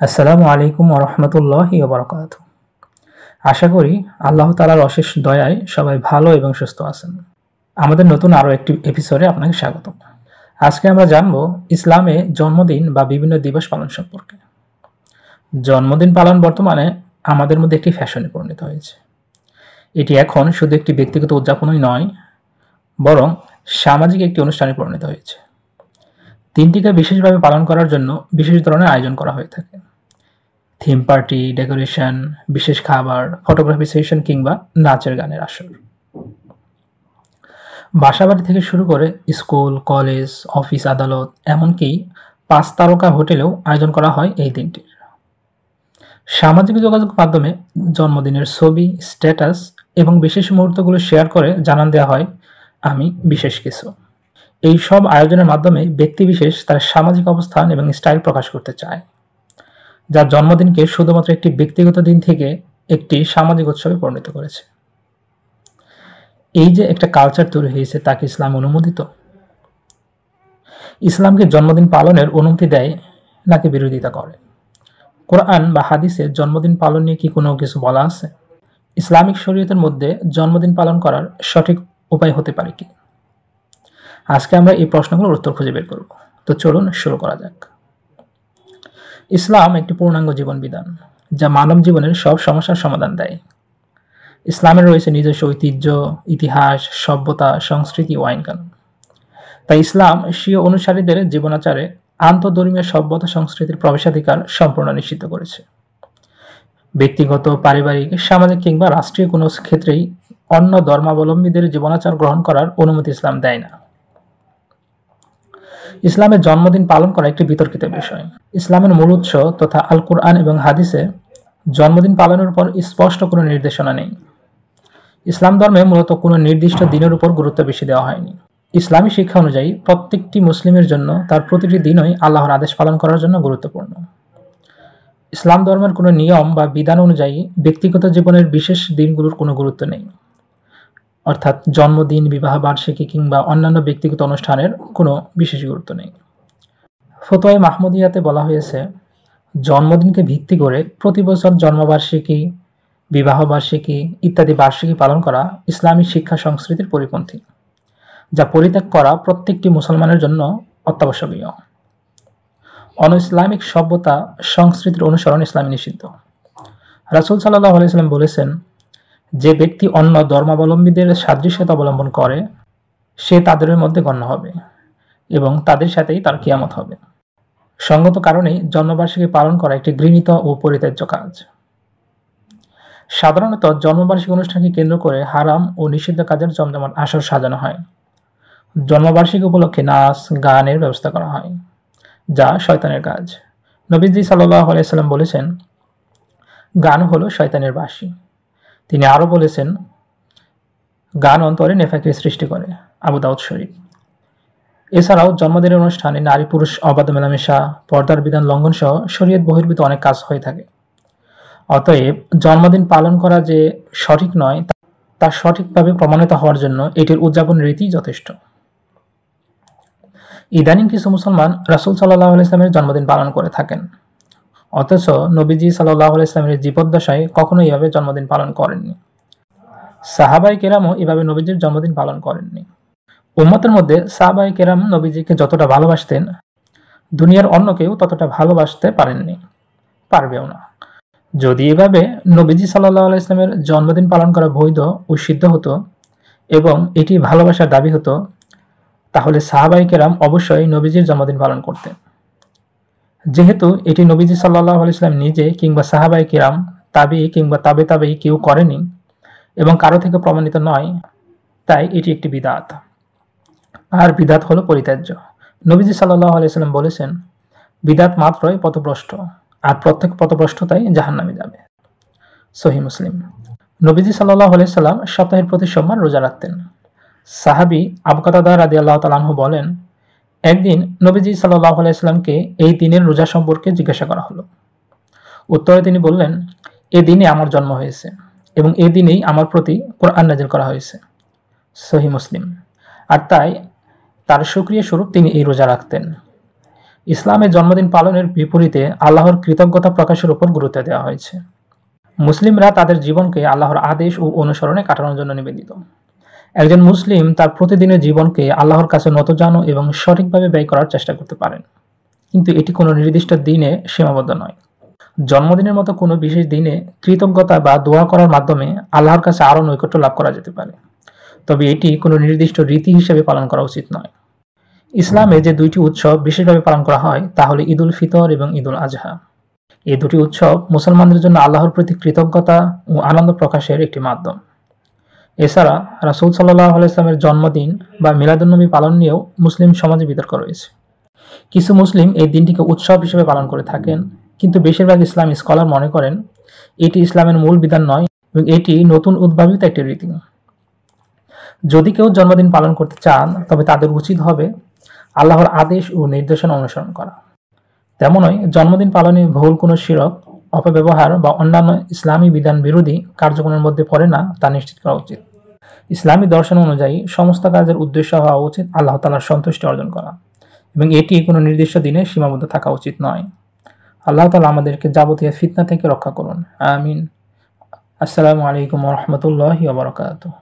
আসসালামু আলাইকুম ওয়া রাহমাতুল্লাহি ওয়া বারাকাতুহু। আশা করি আল্লাহ তাআলার অশেষ দয়ায় সবাই ভালো এবং সুস্থ আছেন। আমাদের নতুন আরও একটি এপিসোডে আপনাকে স্বাগতম। আজকে আমরা জানব ইসলামে জন্মদিন বা বিভিন্ন দিবস পালন সম্পর্কে। জন্মদিন পালন বর্তমানে আমাদের মধ্যে একটি ফ্যাশনে পরিণত হয়েছে। এটি এখন শুধু একটি ব্যক্তিগত উদযাপনই নয়, বরং সামাজিক একটি অনুষ্ঠানে পরিণত হয়েছে। দিনটিকে বিশেষভাবে পালন করার জন্য বিশেষ ধরনের আয়োজন করা হয়ে থাকে। থিম পার্টি, ডেকোরেশন, বিশেষ খাবার, ফটোগ্রাফি সেশন কিংবা নাচের গানের আসর। বাসাবাড়ি থেকে শুরু করে স্কুল, কলেজ, অফিস, আদালত, এমনকি ৫ তারকা হোটেলেও আয়োজন করা হয় এই দিনটির। সামাজিক যোগাযোগ মাধ্যমে জন্মদিনের ছবি, স্ট্যাটাস এবং বিশেষ মুহূর্তগুলো শেয়ার করে জানান দেওয়া হয়, আমি বিশেষ কিছু। এই সব আয়োজনের মাধ্যমে ব্যক্তিবিশেষ তার সামাজিক অবস্থান এবং স্টাইল প্রকাশ করতে চায়, যা জন্মদিনকে শুধুমাত্র একটি ব্যক্তিগত দিন থেকে একটি সামাজিক উৎসবে পরিণত করেছে। এই যে একটা কালচার তৈরি হয়েছে, তাকে ইসলাম অনুমোদিত? ইসলামকে জন্মদিন পালনের অনুমতি দেয় নাকি বিরোধিতা করে? কোরআন বা হাদিসে জন্মদিন পালন নিয়ে কি কোনো কিছু বলা আছে? ইসলামিক শরীয়তের মধ্যে জন্মদিন পালন করার সঠিক উপায় হতে পারে কি? আজকে আমরা এই প্রশ্নগুলোর উত্তর খুঁজে বের করব। তো চলুন শুরু করা যাক। ইসলাম একটি পূর্ণাঙ্গ জীবন বিধান, যা মানব জীবনের সব সমস্যার সমাধান দেয়। ইসলামের রয়েছে নিজস্ব ঐতিহ্য, ইতিহাস, সভ্যতা, সংস্কৃতি ও আইনকানুন। তাই ইসলাম স্বীয় অনুসারীদের জীবনাচারে আন্তঃধর্মীয় সভ্যতা সংস্কৃতির প্রবেশাধিকার সম্পূর্ণ নিশ্চিত করেছে। ব্যক্তিগত, পারিবারিক, সামাজিক কিংবা রাষ্ট্রীয় কোনো ক্ষেত্রেই অন্য ধর্মাবলম্বীদের জীবনাচার গ্রহণ করার অনুমতি ইসলাম দেয় না। ইসলামের জন্মদিন পালন করা একটি বিতর্কিত বিষয়। ইসলামের মূল উৎস তথা আল কুরআন এবং হাদিসে জন্মদিন পালনের উপর স্পষ্ট কোনো নির্দেশনা নেই। ইসলাম ধর্মে মূলত কোনো নির্দিষ্ট দিনের উপর গুরুত্ব বেশি দেওয়া হয়নি। ইসলামী শিক্ষা অনুযায়ী প্রত্যেকটি মুসলিমের জন্য তার প্রতিটি দিনই আল্লাহর আদেশ পালন করার জন্য গুরুত্বপূর্ণ। ইসলাম ধর্মের কোনো নিয়ম বা বিধান অনুযায়ী ব্যক্তিগত জীবনের বিশেষ দিনগুলোর কোনো গুরুত্ব নেই। অর্থাৎ জন্মদিন, বিবাহ বার্ষিকী কিংবা অন্যান্য ব্যক্তিগত অনুষ্ঠানের কোনো বিশেষ গুরুত্ব নেই। ফতোয়ায়ে মাহমুদিয়াতে বলা হয়েছে, জন্মদিনকে ভিত্তি করে প্রতি বছর জন্মবার্ষিকী, বিবাহ বার্ষিকী ইত্যাদি বার্ষিকী পালন করা ইসলামী শিক্ষা সংস্কৃতির পরিপন্থী, যা পরিত্যাগ করা প্রত্যেকটি মুসলমানের জন্য অত্যাবশ্যকীয়। অন-ইসলামিক সভ্যতা সংস্কৃতির অনুসরণ ইসলামে নিষিদ্ধ। রাসূল সাল্লাল্লাহু আলাইহি ওয়াসাল্লাম বলেছেন, যে ব্যক্তি অন্য ধর্মাবলম্বীদের সাদৃশ্যতা অবলম্বন করে, সে তাদের মধ্যে গণ্য হবে এবং তাদের সাথেই তার কিয়ামত হবে। সঙ্গত কারণেই জন্মবার্ষিকী পালন করা একটি ঘৃণিত ও পরিত্যাজ্য কাজ। সাধারণত জন্মবার্ষিকী অনুষ্ঠানকে কেন্দ্র করে হারাম ও নিষিদ্ধ কাজের জমজমাট আসর সাজানো হয়। জন্মবার্ষিকী উপলক্ষে নাচ, গানের ব্যবস্থা করা হয়, যা শয়তানের কাজ। নবীজি সাল্লাল্লাহু আলাইহি ওয়াসাল্লাম বলেছেন, গান হলো শয়তানের বাঁশি। তিনি আরও বলেছেন, গান অন্তরে নেফাকের সৃষ্টি করে। আবু দাউদ শরীফ। এছাড়াও জন্মদিনের অনুষ্ঠানে নারী পুরুষ অবাধ মেলামেশা, পর্দার বিধান লঙ্ঘন সহ শরীয়ত বহির্ভূত অনেক কাজ হয়ে থাকে। অতএব জন্মদিন পালন করা যে সঠিক নয়, তা সঠিকভাবে প্রমাণিত হওয়ার জন্য এটির উদযাপন রীতি যথেষ্ট। ইদানিং কিছু মুসলমান রাসূল সাল্লাল্লাহু আলাইহি ওয়াসাল্লামের জন্মদিন পালন করে থাকেন, অথচ নবীজি সাল্লাল্লাহু আলাইহি ওয়াসাল্লামের জীবদ্দশায় কখনো এভাবে জন্মদিন পালন করেননি। সাহাবায়ে কেরামও এভাবে নবীজির জন্মদিন পালন করেননি। উম্মতের মধ্যে সাহাবায়ে কেরাম নবীজিকে যতটা ভালোবাসতেন, দুনিয়ার অন্য কেউ ততটা ভালোবাসতে পারেননি, পারবেও না। যদি এভাবে নবীজি সাল্লাল্লাহু আলাইহি ওয়াসাল্লামের জন্মদিন পালন করা বৈধ ও সিদ্ধ হতো এবং এটি ভালোবাসার দাবি হতো, তাহলে সাহাবায়ে কেরাম অবশ্যই নবীজির জন্মদিন পালন করতেন। যেহেতু এটি নবীজি সাল্লাল্লাহু আলাইহি ওয়াসাল্লাম নিজে কিংবা সাহাবায়ে কেরাম, তাবি কিংবা তাবে তাবেই কেউ করেনি এবং কারো থেকে প্রমাণিত নয়, তাই এটি একটি বিদআত। আর বিদআত হলো পরিত্যাজ্য। নবীজি সাল্লাল্লাহু আলাইহি ওয়াসাল্লাম বলেছেন, বিদআত মাত্রই পথভ্রষ্ট, আর প্রত্যেক পথভ্রষ্টতাই জাহান্নামে যাবে। সহিহ মুসলিম। নবীজি সাল্লাল্লাহু আলাইহি ওয়াসাল্লাম সপ্তাহের প্রতি সোমবার রোজা রাখতেন। সাহাবী আবু কাতাদা রাদিয়াল্লাহু তাআলা আনহু বলেন, একদিন নবীজি সাল্লাল্লাহু আলাইহি ওয়াসাল্লামকে এই দিনের রোজা সম্পর্কে জিজ্ঞাসা করা হলো। উত্তরে তিনি বললেন, এ দিনে আমার জন্ম হয়েছে এবং এ দিনেই আমার প্রতি কোরআন নাযিল করা হয়েছে। সহিহ মুসলিম। আর তাই তার শুকরিয়া স্বরূপ তিনি এই রোজা রাখতেন। ইসলামে জন্মদিন পালনের বিপরীতে আল্লাহর কৃতজ্ঞতা প্রকাশের উপর গুরুত্ব দেওয়া হয়েছে। মুসলিমরা তাদের জীবনকে আল্লাহর আদেশ ও অনুসরণে কাটানোর জন্য নিবেদিত। একজন মুসলিম তার প্রতিদিনের জীবনকে আল্লাহর কাছে নতজানু এবং সঠিকভাবে ব্যয় করার চেষ্টা করতে পারেন, কিন্তু এটি কোনো নির্দিষ্ট দিনে সীমাবদ্ধ নয়। জন্মদিনের মতো কোনো বিশেষ দিনে কৃতজ্ঞতা বা দোয়া করার মাধ্যমে আল্লাহর কাছে আরও নৈকট্য লাভ করা যেতে পারে, তবে এটি কোনো নির্দিষ্ট রীতি হিসেবে পালন করা উচিত নয়। ইসলামে যে দুইটি উৎসব বিশেষভাবে পালন করা হয় তা হলো ঈদ উল ফিতর এবং ঈদ উল আজহা। এই দুটি উৎসব মুসলমানদের জন্য আল্লাহর প্রতি কৃতজ্ঞতা ও আনন্দ প্রকাশের একটি মাধ্যম। এছাড়া রাসূল সাল্লাল্লাহু আলাইহি ওয়াসাল্লামের জন্মদিন বা মিলাদুন্নবী পালন নিয়েও মুসলিম সমাজে বিতর্ক রয়েছে। কিছু মুসলিম এই দিনটিকে উৎসব হিসেবে পালন করে থাকেন, কিন্তু বেশিরভাগ ইসলামী স্কলার মনে করেন এটি ইসলামের মূল বিধান নয় এবং এটি নতুন উদ্ভাবিত একটি রীতি। যদি কেউ জন্মদিন পালন করতে চান তবে তাদের উচিত হবে আল্লাহর আদেশ ও নির্দেশনা অনুসরণ করা। তেমনই জন্মদিন পালনে ভুল কোনো শিরক, অপব্যবহার বা অন্যান্য ইসলামী বিধান বিরোধী কার্যক্রমের মধ্যে পড়ে না তা নিশ্চিত করা উচিত। ইসলামী দর্শন অনুযায়ী সমস্ত কাজের উদ্দেশ্য হওয়া উচিত আল্লাহ তাআলার সন্তুষ্টি অর্জন করা, এবং এটি কোনো নির্দিষ্ট দিনে সীমাবদ্ধ থাকা উচিত নয়। আল্লাহ তাআলা আমাদেরকে যাবতীয় ফিতনা থেকে রক্ষা করুন, আমিন। আসসালামু আলাইকুম ওয়া রাহমাতুল্লাহি ওয়া বারাকাতুহু।